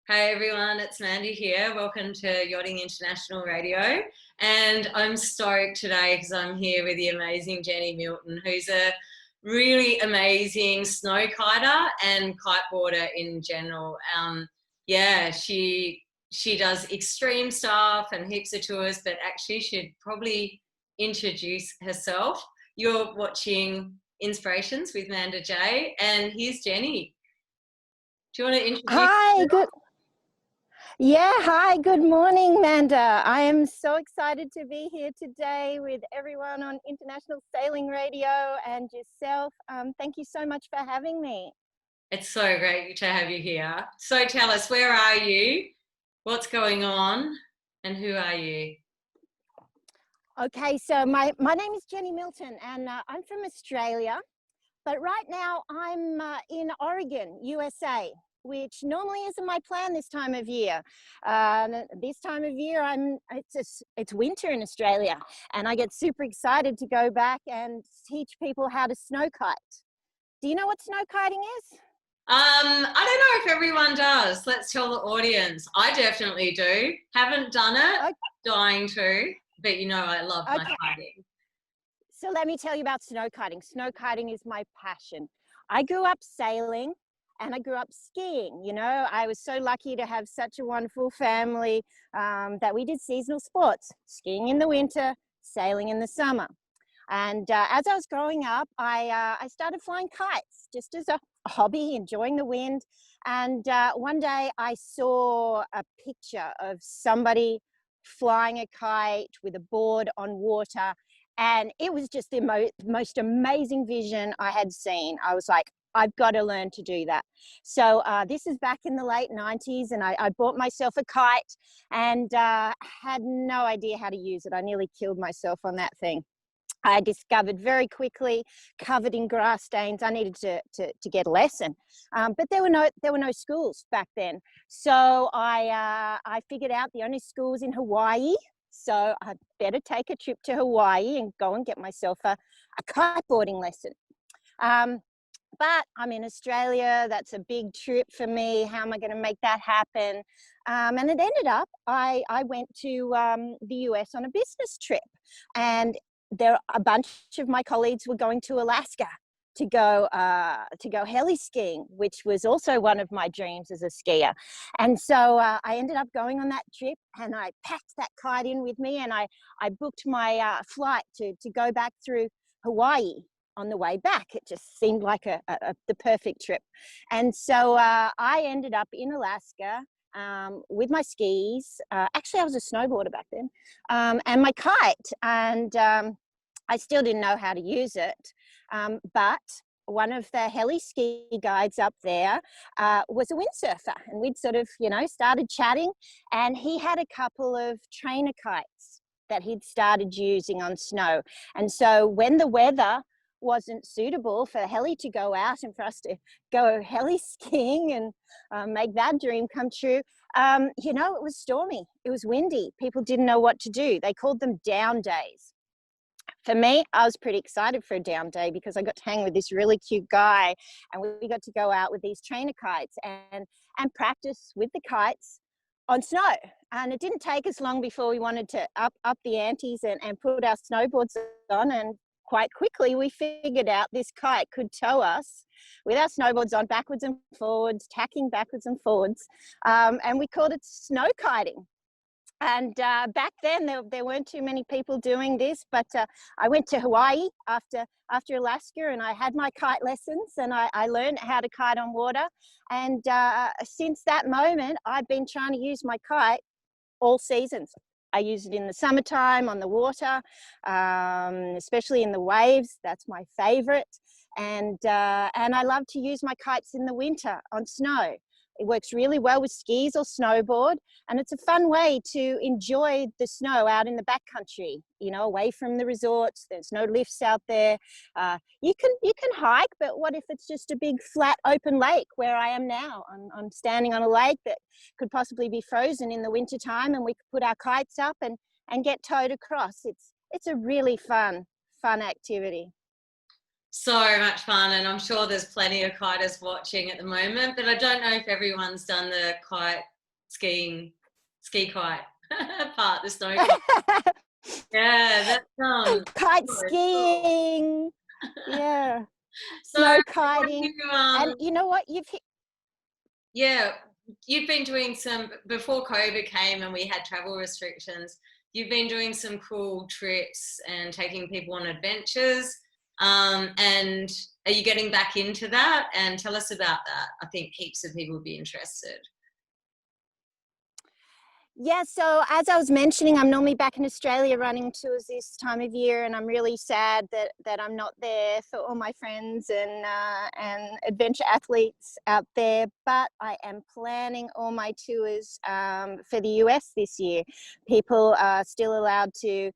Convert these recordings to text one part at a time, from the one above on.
Hey everyone, it's Manda here. Welcome to Yachting International Radio. And I'm stoked today because I'm here with the amazing Jennie Milton, who's a really amazing snowkiter and kiteboarder in general. She does extreme stuff and heaps of tours, but actually should probably introduce herself. You're watching Inspirations with Manda J, and here's Jennie. Do you want to introduce yourself? Hi, good morning, Manda. I am so excited to be here today with everyone on International Sailing Radio and yourself. Thank you so much for having me. It's so great to have you here. So tell us, where are you? What's going on? And who are you? Okay, so my name is Jennie Milton and I'm from Australia, but right now I'm in Oregon, USA, which normally isn't my plan this time of year. This time of year, it's winter in Australia, and I get super excited to go back and teach people how to snow kite. Do you know what snow kiting is? I don't know if everyone does. Let's tell the audience. I definitely do. Haven't done it, okay. Dying to, but you know I love my kiting. So let me tell you about snow kiting. Snow kiting is my passion. I grew up sailing and I grew up skiing. You know, I was so lucky to have such a wonderful family that we did seasonal sports, skiing in the winter, sailing in the summer. And as I was growing up, I started flying kites just as a hobby, enjoying the wind. And one day I saw a picture of somebody flying a kite with a board on water. And it was just the most amazing vision I had seen. I was like, I've got to learn to do that. So this is back in the late 90s, and I bought myself a kite and had no idea how to use it. I nearly killed myself on that thing. I discovered very quickly, covered in grass stains, I needed to get a lesson. But there were no schools back then. So I figured out the only school was in Hawaii. So I'd better take a trip to Hawaii and go and get myself a kiteboarding lesson. But I'm in Australia, that's a big trip for me. How am I going to make that happen? And it ended up, I went to the US on a business trip. And a bunch of my colleagues were going to Alaska to go heli skiing, which was also one of my dreams as a skier. And so I ended up going on that trip, and I packed that kite in with me, and I booked my flight to go back through Hawaii on the way back. It just seemed like the perfect trip. And so I ended up in Alaska with my skis. Actually, I was a snowboarder back then, and my kite. And I still didn't know how to use it. But one of the heli ski guides up there was a windsurfer, and we'd sort of, started chatting, and he had a couple of trainer kites that he'd started using on snow. And so when the weather wasn't suitable for heli to go out and for us to go heli skiing and make that dream come true, it was stormy, it was windy, people didn't know what to do. They called them down days. For me, I was pretty excited for a down day because I got to hang with this really cute guy, and we got to go out with these trainer kites and practice with the kites on snow. And it didn't take us long before we wanted to up the antes and put our snowboards on, and quite quickly we figured out this kite could tow us with our snowboards on backwards and forwards, tacking backwards and forwards, and we called it snow kiting. And back then, there weren't too many people doing this, but I went to Hawaii after Alaska, and I had my kite lessons, and I learned how to kite on water. And since that moment, I've been trying to use my kite all seasons. I use it in the summertime on the water, especially in the waves. That's my favorite. And I love to use my kites in the winter on snow. It works really well with skis or snowboard, and it's a fun way to enjoy the snow out in the backcountry, away from the resorts. There's no lifts out there. You can hike, but what if it's just a big flat open lake where I am now? I'm standing on a lake that could possibly be frozen in the wintertime, and we could put our kites up and get towed across. It's a really fun activity. So much fun, and I'm sure there's plenty of kiters watching at the moment, but I don't know if everyone's done the kite ski kite part, the snow kite. Yeah, that's Kite it's cool. skiing, yeah, So snow what do kiting. you And you know what? yeah, you've been doing some before COVID came and we had travel restrictions. You've been doing some cool trips and taking people on adventures. And are you getting back into that? And tell us about that. I think heaps of people would be interested. Yeah, so as I was mentioning, I'm normally back in Australia running tours this time of year, and I'm really sad that I'm not there for all my friends and adventure athletes out there. But I am planning all my tours for the US this year. People are still allowed to,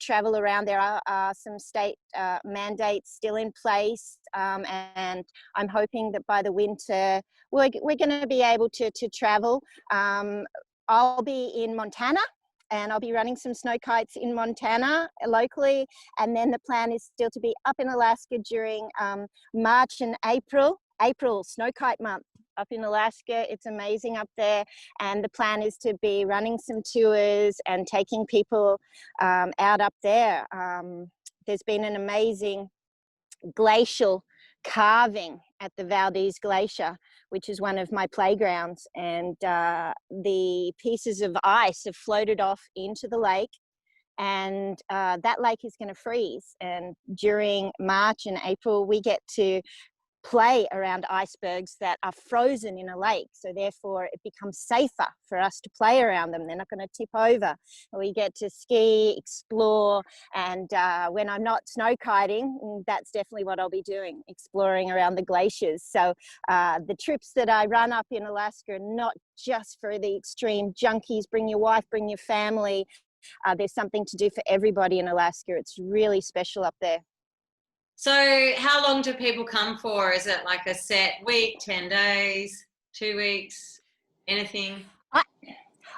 travel around. There are some state mandates still in place, and I'm hoping that by the winter we're going to be able to travel. I'll be in Montana, and I'll be running some snow kites in Montana locally. And then the plan is still to be up in Alaska during March and April. April, snow kite month up in Alaska. It's amazing up there. And the plan is to be running some tours and taking people out up there. There's been an amazing glacial carving at the Valdez Glacier, which is one of my playgrounds, and the pieces of ice have floated off into the lake, and that lake is going to freeze, and during March and April we get to play around icebergs that are frozen in a lake, so therefore it becomes safer for us to play around them. They're not going to tip over. We get to ski, explore, and when I'm not snow kiting, that's definitely what I'll be doing, exploring around the glaciers. So the trips that I run up in Alaska are not just for the extreme junkies. Bring your wife, bring your family. There's something to do for everybody in Alaska. It's really special up there. So how long do people come for? Is it like a set week, 10 days, 2 weeks, anything?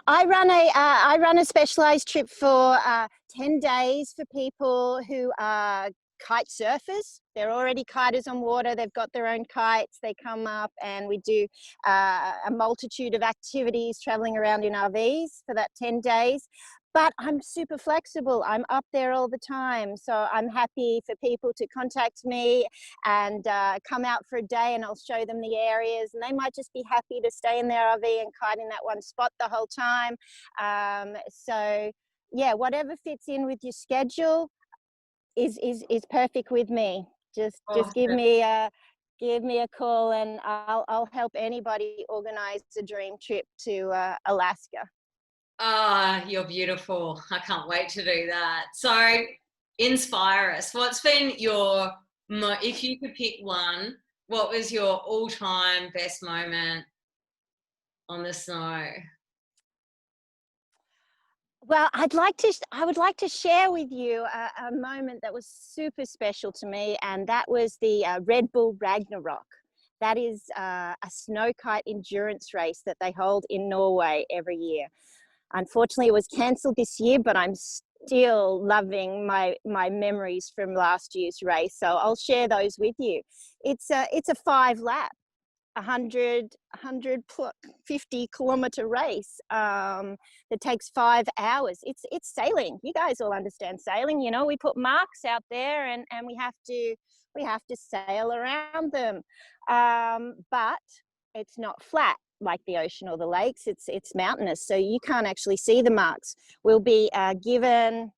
I run a specialized trip for 10 days for people who are kite surfers. They're already kiters on water. They've got their own kites. They come up and we do a multitude of activities traveling around in RVs for that 10 days. But I'm super flexible. I'm up there all the time. So I'm happy for people to contact me and come out for a day, and I'll show them the areas. And they might just be happy to stay in their RV and kite in that one spot the whole time. So yeah, whatever fits in with your schedule is perfect with me. Just give me a call, and I'll help anybody organize a dream trip to Alaska. Ah, you're beautiful. I can't wait to do that. So inspire us. What's been your, if you could pick one, what was your all-time best moment on the snow? Well, I would like to share with you a moment that was super special to me, and that was the Red Bull Ragnarok. That is a snow kite endurance race that they hold in Norway every year. Unfortunately, it was cancelled this year, but I'm still loving my memories from last year's race. So I'll share those with you. It's a 5-lap, 150-kilometer race that takes 5 hours. It's sailing. You guys all understand sailing. You know, we put marks out there and we have to sail around them. But it's not flat like the ocean or the lakes. It's mountainous, so you can't actually see the marks. We'll be given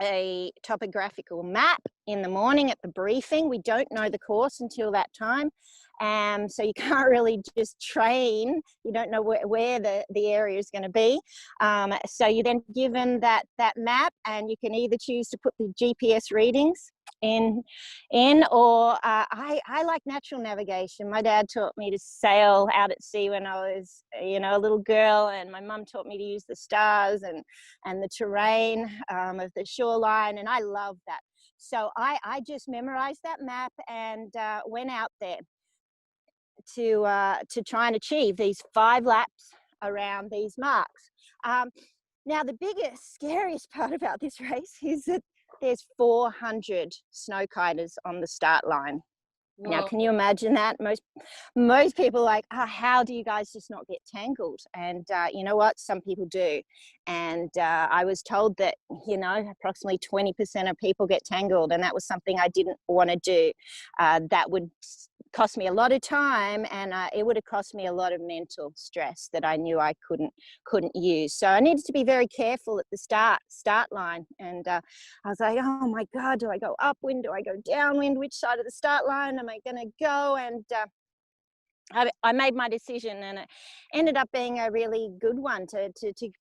a topographical map in the morning at the briefing. We don't know the course until that time, so you can't really just train. You don't know where the area is going to be. So you're then given that map, and you can either choose to put the GPS readings in or I like natural navigation. My dad taught me to sail out at sea when I was a little girl, and my mum taught me to use the stars and the terrain of the shoreline, and I love that. So I just memorized that map and went out there to try and achieve these 5 laps around these marks. Now the biggest, scariest part about this race is that there's 400 snow kiters on the start line. Now, Well, can you imagine that? Most people are like, oh, how do you guys just not get tangled? And you know what? Some people do. And I was told that, you know, approximately 20% of people get tangled, and that was something I didn't want to do. That would cost me a lot of time, and it would have cost me a lot of mental stress that I knew I couldn't use. So I needed to be very careful at the start line. And I was like, oh my God, do I go upwind? Do I go downwind? Which side of the start line am I going to go? And I made my decision, and it ended up being a really good one to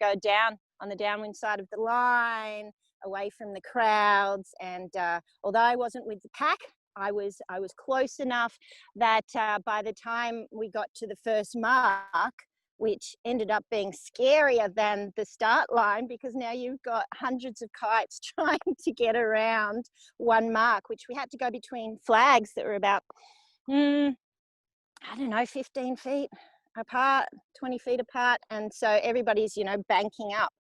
go down on the downwind side of the line, away from the crowds. And although I wasn't with the pack, I was close enough that by the time we got to the first mark, which ended up being scarier than the start line, because now you've got hundreds of kites trying to get around one mark, which we had to go between flags that were about, I don't know, 15 feet apart, 20 feet apart. And so everybody's, you know, banking up.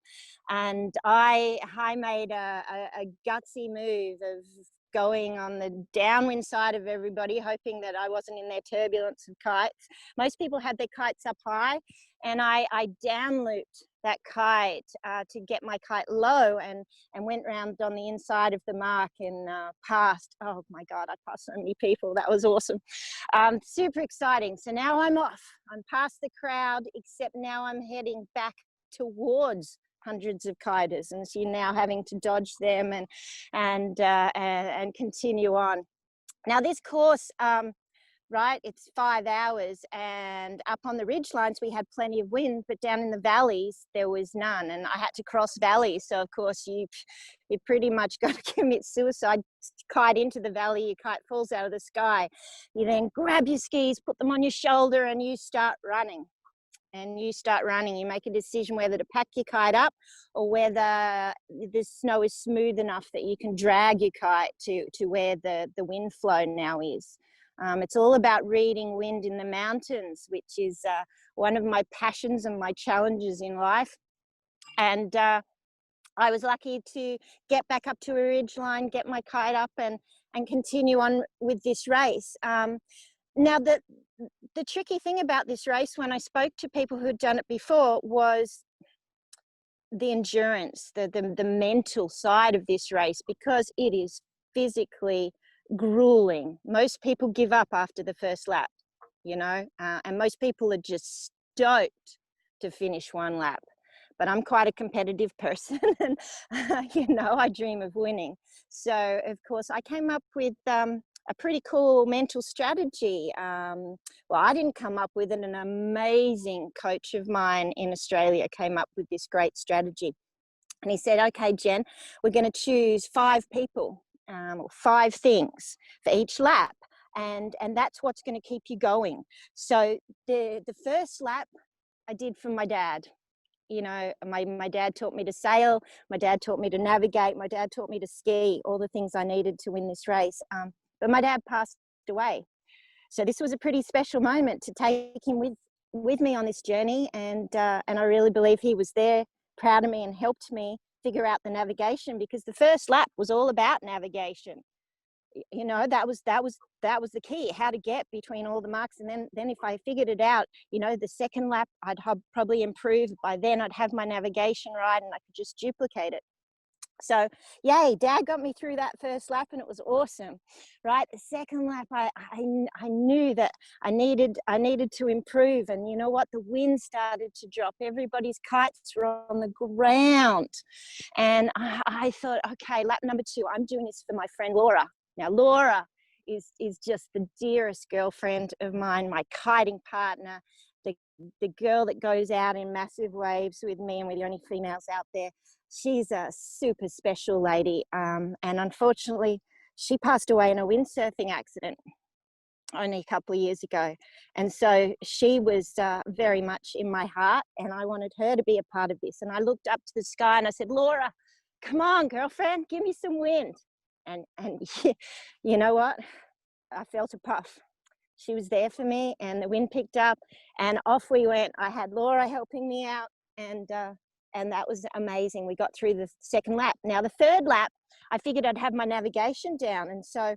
And I made a gutsy move of going on the downwind side of everybody, hoping that I wasn't in their turbulence of kites. Most people had their kites up high, and I down looped that kite to get my kite low, and went round on the inside of the mark and passed. Oh my God, I passed so many people. That was awesome. Super exciting. So now I'm off. I'm past the crowd, except now I'm heading back towards hundreds of kiters, and so you're now having to dodge them and continue on. Now this course, right, it's 5 hours, and up on the ridge lines we had plenty of wind, but down in the valleys there was none, and I had to cross valleys. So of course you pretty much got to commit suicide. Kite into the valley, your kite falls out of the sky. You then grab your skis, put them on your shoulder, and you start running. You make a decision whether to pack your kite up, or whether the snow is smooth enough that you can drag your kite to where the wind flow now is. It's all about reading wind in the mountains, which is one of my passions and my challenges in life. And I was lucky to get back up to a ridge line, get my kite up, and continue on with this race. Now, the tricky thing about this race, when I spoke to people who had done it before, was the endurance, the mental side of this race, because it is physically grueling. Most people give up after the first lap, you know, and most people are just stoked to finish one lap. But I'm quite a competitive person, and you know, I dream of winning. So of course I came up with a pretty cool mental strategy. Well, I didn't come up with it. An amazing coach of mine in Australia came up with this great strategy. And he said, okay, Jen, we're going to choose 5 people, or 5 things for each lap. And that's what's going to keep you going. So the first lap I did for my dad. You know, my dad taught me to sail. My dad taught me to navigate. My dad taught me to ski, all the things I needed to win this race. But my dad passed away. So this was a pretty special moment to take him with me on this journey. And I really believe he was there, proud of me, and helped me figure out the navigation, because the first lap was all about navigation. You know, that was the key, how to get between all the marks. And then if I figured it out, you know, the second lap I'd probably improve. By then I'd have my navigation right, and I could just duplicate it. So yay, Dad got me through that first lap, and it was awesome. Right, the second lap I knew that I needed to improve. And you know what, the wind started to drop, everybody's kites were on the ground, and I thought, okay, lap number 2, I'm doing this for my friend Laura. Now Laura is just the dearest girlfriend of mine, my kiting partner, the girl that goes out in massive waves with me, and we're the only females out there. She's a super special lady, and unfortunately she passed away in a windsurfing accident only a couple of years ago. And so she was very much in my heart, and I wanted her to be a part of this. And I looked up to the sky and I said, Laura, come on, girlfriend, give me some wind. And you know what? I felt a puff. She was there for me, and the wind picked up, and off we went. I had Laura helping me out, and that was amazing. We got through the second lap. Now the third lap, I figured I'd have my navigation down, and so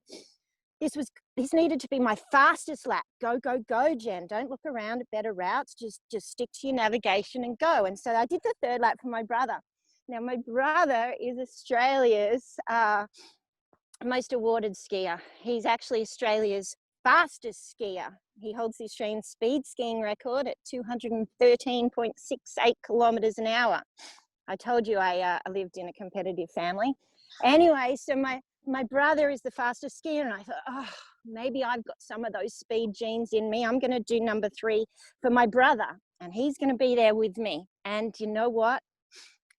this needed to be my fastest lap. Go, go, go, Jen. Don't look around at better routes. Just stick to your navigation and go. And so I did the third lap for my brother. Now, my brother is Australia's most awarded skier. He's actually Australia's fastest skier. He holds the Australian speed skiing record at 213.68 kilometers an hour. I told you I lived in a competitive family. Anyway, so my brother is the fastest skier, and I thought, oh, maybe I've got some of those speed genes in me. I'm going to do number 3 for my brother, and he's going to be there with me. And you know what?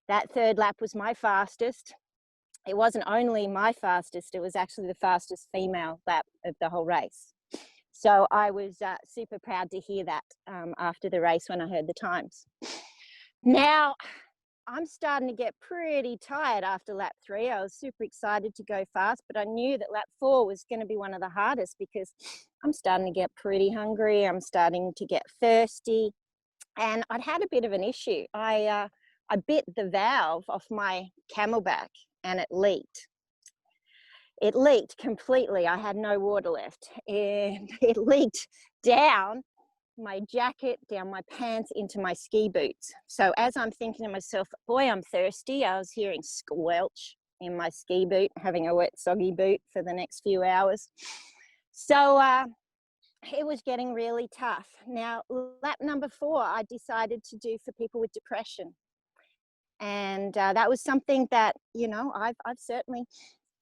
That third lap was my fastest. It wasn't only my fastest, it was actually the fastest female lap of the whole race. So I was super proud to hear that after the race when I heard the times. Now, I'm starting to get pretty tired after lap 3. I was super excited to go fast, but I knew that lap 4 was going to be one of the hardest because I'm starting to get pretty hungry. I'm starting to get thirsty, and I'd had a bit of an issue. I bit the valve off my camelback and it leaked. It leaked completely. I had no water left, and it leaked down my jacket, down my pants, into my ski boots. So as I'm thinking to myself, boy, I'm thirsty, I was hearing squelch in my ski boot, having a wet, soggy boot for the next few hours. So it was getting really tough. Now, lap number 4, I decided to do for people with depression. And that was something that, you know, I've certainly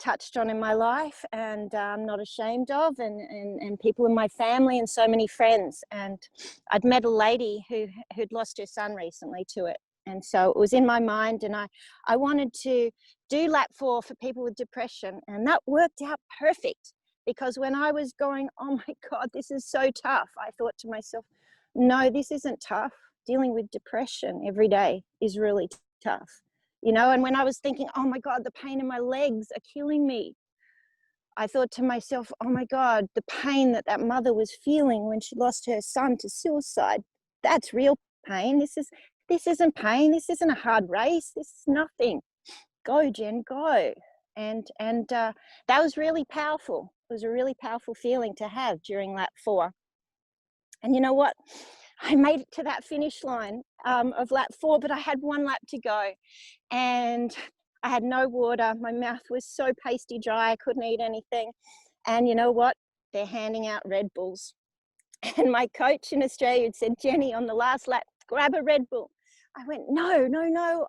touched on in my life, and I'm not ashamed of, and people in my family and so many friends. And I'd met a lady who'd lost her son recently to it. And so it was in my mind, and I wanted to do lap 4 for people with depression. And that worked out perfect, because when I was going, oh my God, this is so tough, I thought to myself, no, this isn't tough. Dealing with depression every day is really tough. You know, and when I was thinking, oh my God, the pain in my legs are killing me, I thought to myself, oh my God, the pain that mother was feeling when she lost her son to suicide, that's real pain. This isn't pain. This isn't a hard race. This is nothing. Go, Jen, go. And that was really powerful. It was a really powerful feeling to have during lap 4. And you know what? I made it to that finish line of lap 4, but I had 1 lap to go, and I had no water. My mouth was so pasty dry, I couldn't eat anything. And you know what? They're handing out Red Bulls. And my coach in Australia had said, Jenny, on the last lap, grab a Red Bull. I went, no.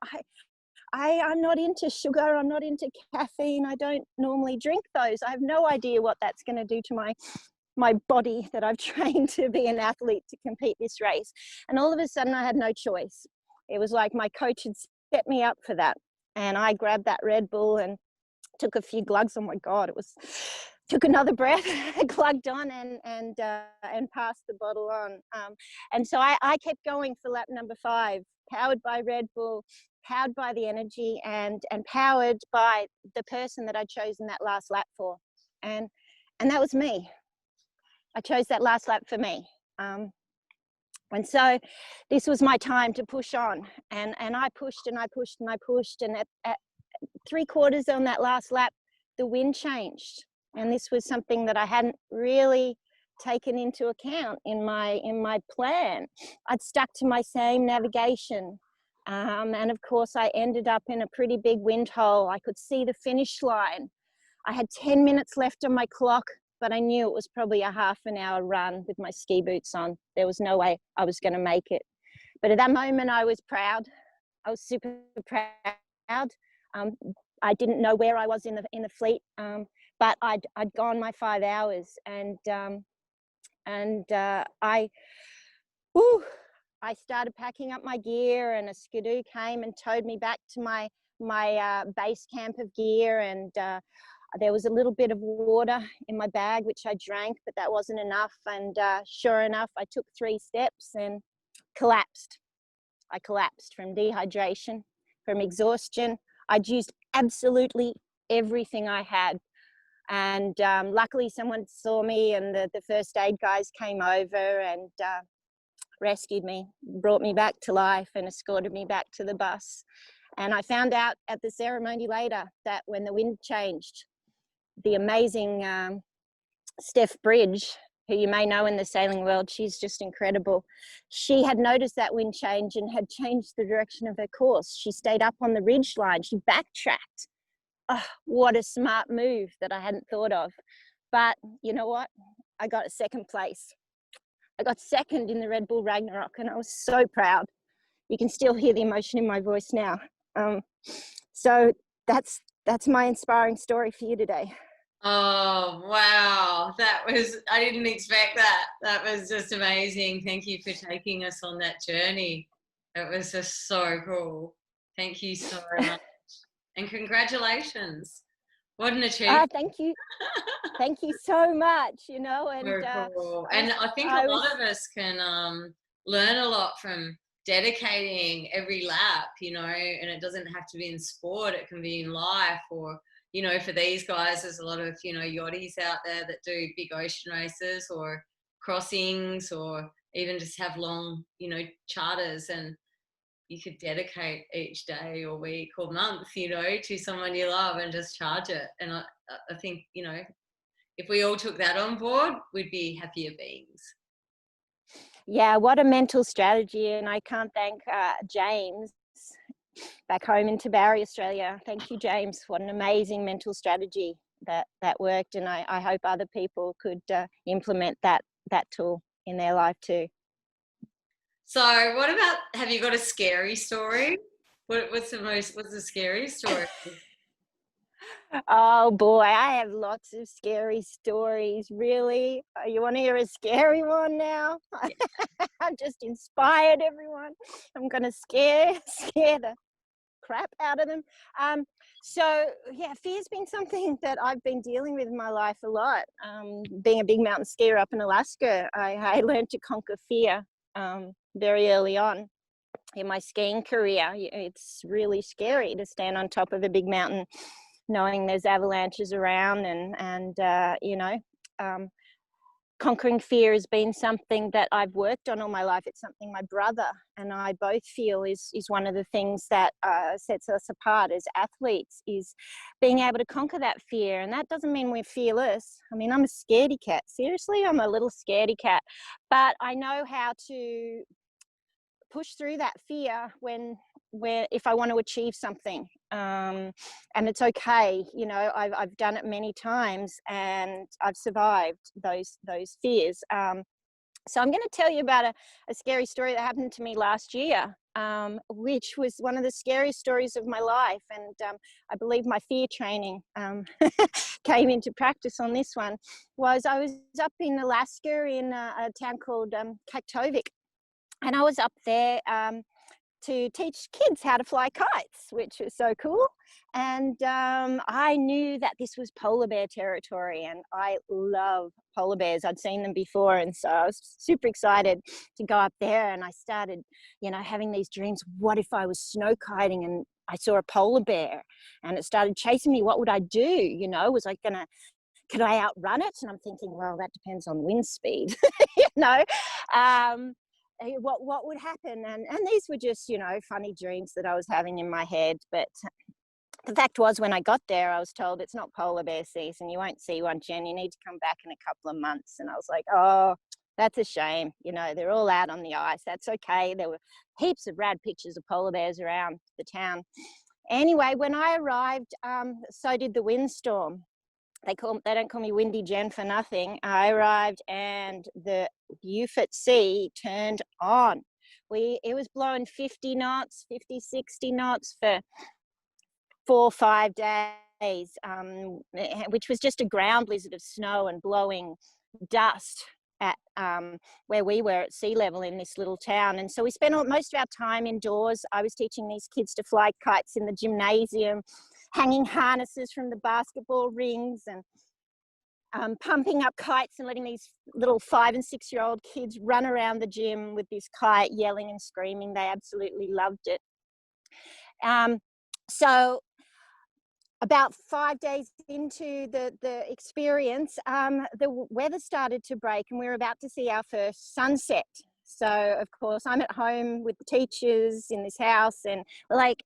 I'm not into sugar. I'm not into caffeine. I don't normally drink those. I have no idea what that's going to do to my body that I've trained to be an athlete to compete this race. And all of a sudden I had no choice. It was like my coach had set me up for that. And I grabbed that Red Bull and took a few glugs. Oh my God, took another breath, glugged on and passed the bottle on. And so I kept going for lap number 5, powered by Red Bull, powered by the energy, and powered by the person that I'd chosen that last lap for. And that was me. I chose that last lap for me. And so this was my time to push on. And I pushed and I pushed and I pushed. And at 3/4 on that last lap, the wind changed. And this was something that I hadn't really taken into account in my plan. I'd stuck to my same navigation. And of course, I ended up in a pretty big wind hole. I could see the finish line. I had 10 minutes left on my clock, but I knew it was probably a half an hour run with my ski boots on. There was no way I was going to make it. But at that moment, I was proud. I was super proud. I didn't know where I was in the fleet, but I'd gone my 5 hours, and I started packing up my gear, and a skidoo came and towed me back to my base camp of gear, and there was a little bit of water in my bag, which I drank, but that wasn't enough. And sure enough, I took 3 steps and collapsed. I collapsed from dehydration, from exhaustion. I'd used absolutely everything I had. And luckily someone saw me, and the first aid guys came over and rescued me, brought me back to life, and escorted me back to the bus. And I found out at the ceremony later that when the wind changed, the amazing Steph Bridge, who you may know in the sailing world, she's just incredible. She had noticed that wind change and had changed the direction of her course. She stayed up on the ridge line. She backtracked. Oh, what a smart move that I hadn't thought of. But you know what? I got a second place. I got second in the Red Bull Ragnarok, and I was so proud. You can still hear the emotion in my voice now. So that's my inspiring story for you today. Oh, wow. I didn't expect that. That was just amazing. Thank you for taking us on that journey. It was just so cool. Thank you so much. And congratulations. What an achievement. Thank you. Thank you so much, you know. And so cool. And I think a lot of us can learn a lot from dedicating every lap, you know, and it doesn't have to be in sport. It can be in life, or you know, for these guys, there's a lot of, you know, yachties out there that do big ocean races or crossings, or even just have long, you know, charters, and you could dedicate each day or week or month, you know, to someone you love and just charge it. And I think, you know, if we all took that on board, we'd be happier beings. Yeah, what a mental strategy. And I can't thank James back home in Tabari, Australia. Thank you, James. What an amazing mental strategy that worked. And I hope other people could implement that tool in their life too. So what about, have you got a scary story? What's the scariest story? Oh boy, I have lots of scary stories. Really? You want to hear a scary one now? Yeah. I've just inspired everyone. I'm going to scare the crap out of them. So yeah, fear's been something that I've been dealing with in my life a lot. Being a big mountain skier up in Alaska, I learned to conquer fear very early on in my skiing career. It's really scary to stand on top of a big mountain knowing there's avalanches around, and you know, conquering fear has been something that I've worked on all my life. It's something my brother and I both feel is one of the things that sets us apart as athletes, is being able to conquer that fear. And that doesn't mean we're fearless. I mean, I'm a scaredy cat. Seriously, I'm a little scaredy cat. But I know how to push through that fear if I want to achieve something, and it's okay. You know, I've done it many times and I've survived those fears. So I'm going to tell you about a scary story that happened to me last year, which was one of the scariest stories of my life. And I believe my fear training came into practice on this one. I was up in Alaska in a town called Kaktovik. And I was up there to teach kids how to fly kites, which was so cool. And I knew that this was polar bear territory, and I love polar bears. I'd seen them before, and so I was super excited to go up there. And I started, you know, having these dreams. What if I was snow kiting and I saw a polar bear and it started chasing me? What would I do? You know, could I outrun it? And I'm thinking, well, that depends on wind speed, you know. What would happen? And these were just, you know, funny dreams that I was having in my head. But the fact was, when I got there, I was told it's not polar bear season. You won't see one, Jen. You need to come back in a couple of months. And I was like, oh, that's a shame. You know, they're all out on the ice. That's okay. There were heaps of rad pictures of polar bears around the town. Anyway, when I arrived, so did the windstorm. They don't call me Windy Jen for nothing. I arrived and the Beaufort Sea turned on. It was blowing 50 knots, 50, 60 knots for 4 or 5 days, which was just a ground blizzard of snow and blowing dust at where we were at sea level in this little town. And so we spent most of our time indoors. I was teaching these kids to fly kites in the gymnasium, hanging harnesses from the basketball rings, and pumping up kites and letting these little 5 and 6 year old kids run around the gym with this kite, yelling and screaming. They absolutely loved it. So about 5 days into the experience, the weather started to break and we were about to see our first sunset. So of course I'm at home with the teachers in this house, and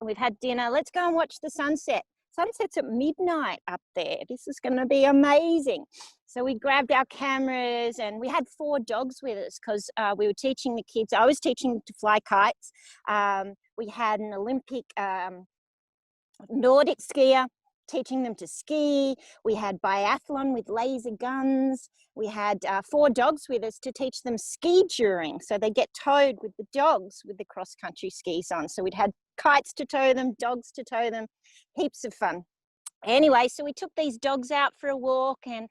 we've had dinner. Let's go and watch the sunset. sunset's at midnight up there. This is going to be amazing. So we grabbed our cameras, and we had 4 dogs with us because we were teaching the kids. I was teaching them to fly kites. We had an Olympic Nordic skier teaching them to ski. We had biathlon with laser guns. We had 4 dogs with us to teach them ski touring. So they get towed with the dogs with the cross-country skis on. So we'd had kites to tow them, dogs to tow them, heaps of fun. Anyway, so we took these dogs out for a walk, and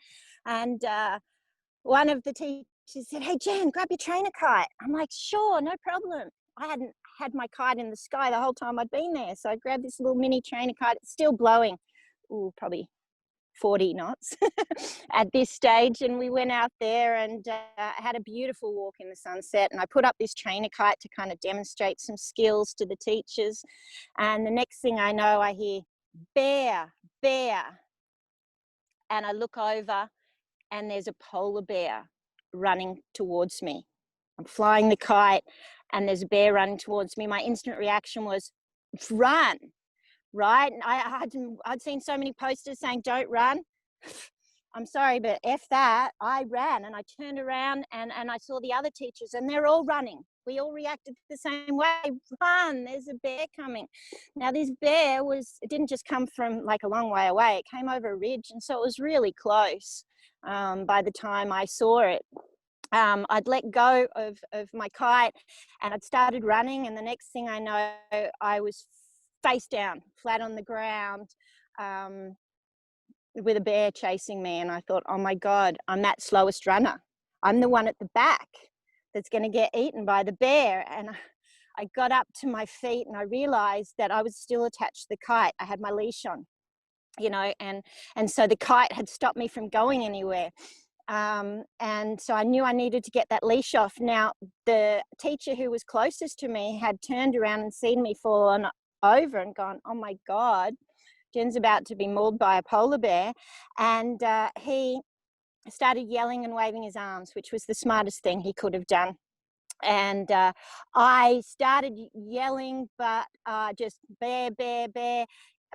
one of the teachers said, "Hey, Jen, grab your trainer kite." I'm like, "Sure, no problem." I hadn't had my kite in the sky the whole time I'd been there. So I grabbed this little mini trainer kite. It's still blowing. Ooh, probably 40 knots at this stage. And we went out there and had a beautiful walk in the sunset. And I put up this trainer kite to kind of demonstrate some skills to the teachers. And the next thing I know, I hear, "Bear, bear." And I look over, and there's a polar bear running towards me. I'm flying the kite, and there's a bear running towards me. My instant reaction was, run, right? And I'd seen so many posters saying, "Don't run." I'm sorry, but F that. I ran, and I turned around, and I saw the other teachers, and they're all running. We all reacted the same way. Run, there's a bear coming. Now this bear it didn't just come from like a long way away. It came over a ridge, and so it was really close by the time I saw it. I'd let go of my kite, and I'd started running, and the next thing I know, I was face down, flat on the ground, with a bear chasing me. And I thought, oh my God, I'm that slowest runner. I'm the one at the back that's going to get eaten by the bear. And I got up to my feet, and I realized that I was still attached to the kite. I had my leash on, you know, and so the kite had stopped me from going anywhere. And so I knew I needed to get that leash off. Now, the teacher who was closest to me had turned around and seen me fallen over and gone, "Oh my God, Jen's about to be mauled by a polar bear." And he started yelling and waving his arms, which was the smartest thing he could have done. And I started yelling, but just bear, bear, bear.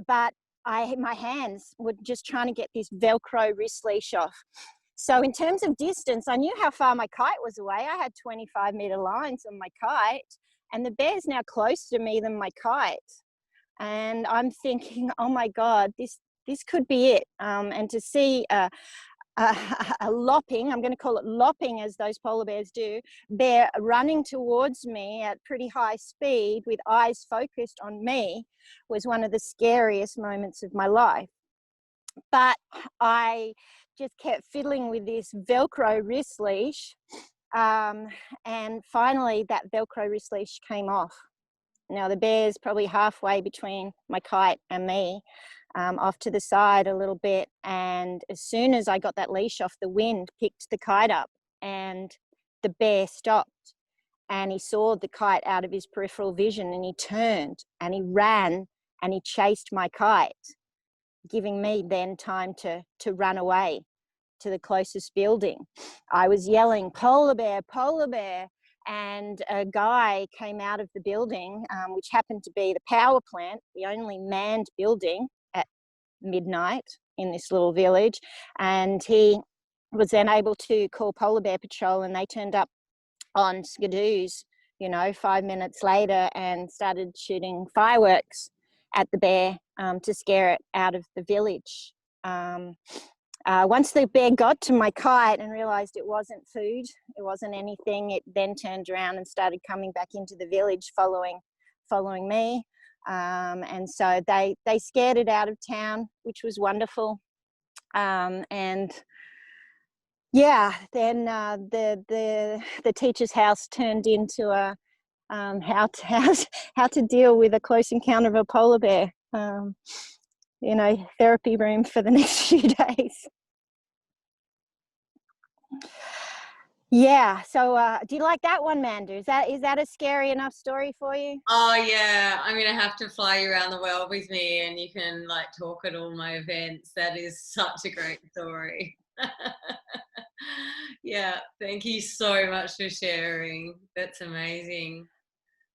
But my hands were just trying to get this Velcro wrist leash off. So in terms of distance, I knew how far my kite was away. I had 25-meter lines on my kite, and the bear's now closer to me than my kite. And I'm thinking, oh my God, this could be it. And to see a lopping, I'm going to call it lopping as those polar bears do, bear running towards me at pretty high speed with eyes focused on me was one of the scariest moments of my life. But I just kept fiddling with this Velcro wrist leash. And finally that Velcro wrist leash came off. Now the bear's probably halfway between my kite and me, off to the side a little bit. And as soon as I got that leash off, the wind picked the kite up, and the bear stopped, and he saw the kite out of his peripheral vision, and he turned and he ran and he chased my kite, giving me then time to run away to the closest building. I was yelling, "Polar bear, polar bear." And a guy came out of the building, which happened to be the power plant, the only manned building at midnight in this little village. And he was then able to call Polar Bear Patrol, and they turned up on skidoos, 5 minutes later, and started shooting fireworks at the bear to scare it out of the village. Once the bear got to my kite and realized it wasn't food, it wasn't anything, it then turned around and started coming back into the village following me. And so they scared it out of town, which was wonderful. And yeah, then the teacher's house turned into a how to deal with a close encounter of a polar bear. Therapy room for the next few days. Yeah. So do you like that one, Manda? Is that a scary enough story for you? Oh yeah, I'm gonna have to fly you around the world with me, and you can like talk at all my events. That is such a great story. Yeah, thank you so much for sharing. That's amazing.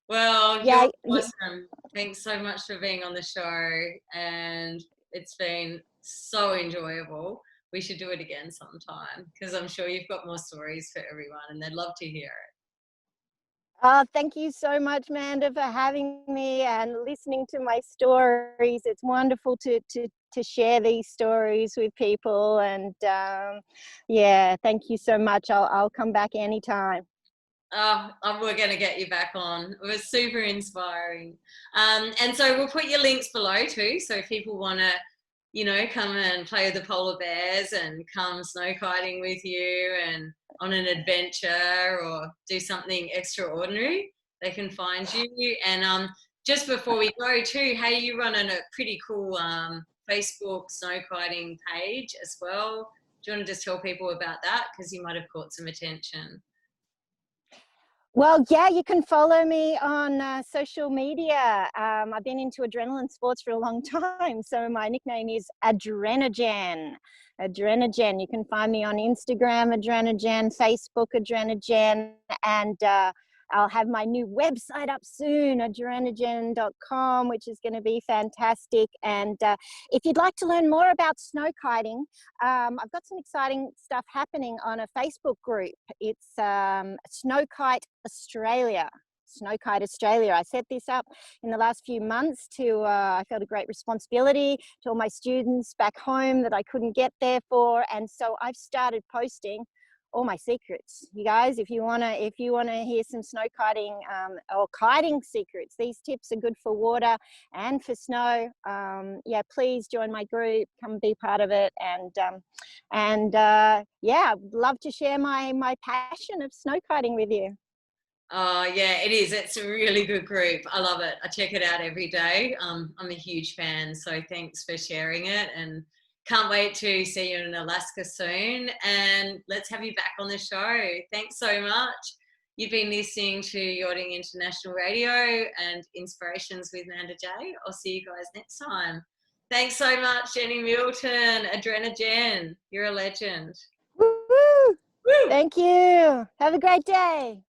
Well, Yeah. you're awesome. Thanks so much for being on the show, and It's been so enjoyable. We should do it again sometime because I'm sure you've got more stories for everyone and they'd love to hear it. Oh, thank you so much, Manda, for having me and listening to my stories. It's wonderful to share these stories with people. And yeah, thank you so much. I'll come back anytime. We're going to get you back on. It was super inspiring. And so we'll put your links below too. So if people want to, you know, come and play with the polar bears and come snow kiting with you and on an adventure or do something extraordinary, they can find you. And just before we go too, hey, you run on a pretty cool Facebook snow kiting page as well. Do you want to just tell people about that? Because you might have caught some attention. Well, yeah, you can follow me on social media. I've been into adrenaline sports for a long time, so my nickname is Adrenogen. Adrenogen. You can find me on Instagram, Adrenogen, Facebook, Adrenogen, and I'll have my new website up soon, adrenogen.com, which is going to be fantastic. And if you'd like to learn more about snow kiting, I've got some exciting stuff happening on a Facebook group. It's Snowkite Australia. Snowkite Australia. I set this up in the last few months I felt a great responsibility to all my students back home that I couldn't get there for. And so I've started posting all my secrets. You guys, if you wanna hear some snow kiting or kiting secrets, these tips are good for water and for snow. Yeah, please join my group, come be part of it, and yeah, I'd love to share my passion of snow kiting with you. Oh yeah, it is. It's a really good group. I love it. I check it out every day. I'm a huge fan, so thanks for sharing it and can't wait to see you in Alaska soon. And let's have you back on the show. Thanks so much. You've been listening to Yachting International Radio and Inspirations with Manda J. I'll see you guys next time. Thanks so much, Jennie Milton, Adrenogen. You're a legend. Woo! Woo! Thank you. Have a great day.